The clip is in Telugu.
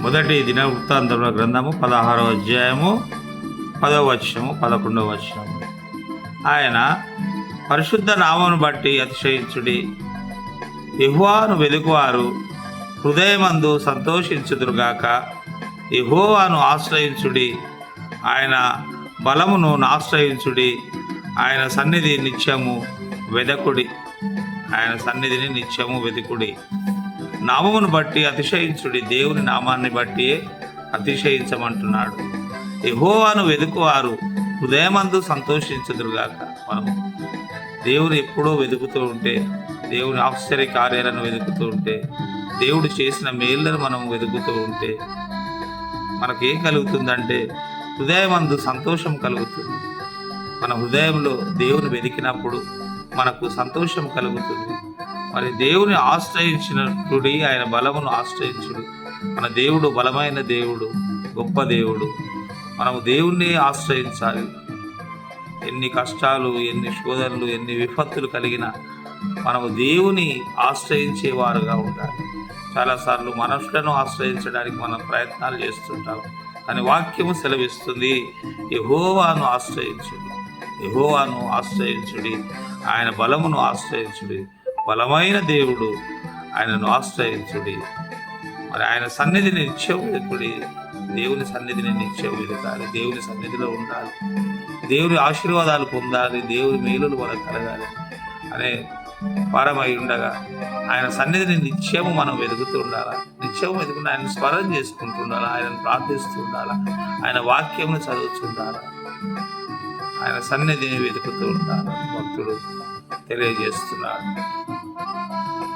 మొదటి దిన వృత్తాంతముల గ్రంథము 16వ అధ్యాయము 10వ వచనము 11వ వచనము. ఆయన పరిశుద్ధ నామమును బట్టి అతిశయించుడి, యెహోవాను వెదుకువారు హృదయమందు సంతోషించుదురుగాక. యెహోవాను ఆశ్రయించుడి, ఆయన బలమును ఆశ్రయించుడి, ఆయన సన్నిధి నిత్యము వెదకుడి. ఆయన సన్నిధిని నిత్యము వెతుకుడి. నామమును బట్టి అతిశయించుడి, దేవుని నామాన్ని బట్టి అతిశయించమంటున్నాడు. యెహోవాను వెదుకువారు హృదయమందు సంతోషించుదురుగాక. మనం దేవుని ఎప్పుడూ వెతుకుతూ ఉంటే, దేవుని ఆశ్చర్య కార్యాలను వెతుకుతూ ఉంటే, దేవుడు చేసిన మేళ్లను మనం వెతుకుతూ ఉంటే మనకేం కలుగుతుందంటే హృదయమందు సంతోషం కలుగుతుంది. మన హృదయంలో దేవుని వెతికినప్పుడు మనకు సంతోషం కలుగుతుంది. మరి దేవుని ఆశ్రయించినట్టుడి, ఆయన బలమును ఆశ్రయించుడు. మన దేవుడు బలమైన దేవుడు, గొప్ప దేవుడు. మనము దేవుణ్ణి ఆశ్రయించాలి. ఎన్ని కష్టాలు, ఎన్ని శోధనలు, ఎన్ని విపత్తులు కలిగినా మనము దేవుని ఆశ్రయించేవారుగా ఉండాలి. చాలాసార్లు మనుషులను ఆశ్రయించడానికి మనం ప్రయత్నాలు చేస్తుంటాం, కానీ వాక్యము సెలవిస్తుంది, యెహోవాను ఆశ్రయించుడి, యెహోవాను ఆశ్రయించుడి, ఆయన బలమును ఆశ్రయించుడి. బలమైన దేవుడు, ఆయనను ఆశ్రయించుడి. మరి ఆయన సన్నిధిని నిత్యం వెతుకుడి. దేవుని సన్నిధిని నిత్యం వెతకాలి. దేవుని సన్నిధిలో ఉండాలి. దేవుని ఆశీర్వాదాలు పొందాలి. దేవుని మేలులు మనకు కలగాలి అనే పరమై ఉండగా ఆయన సన్నిధిని నిత్యము మనం వెతుకుతూ ఉండాలా. నిత్యము వెతుకుని ఆయన స్మరణ చేసుకుంటుండాలా, ఆయనను ప్రార్థిస్తూ ఉండాలా, ఆయన వాక్యమును చదువుతుండాలా, ఆయన సన్నిధిని వెతుకుతూ ఉండాలని భక్తుడు తెలియజేస్తున్నాడు.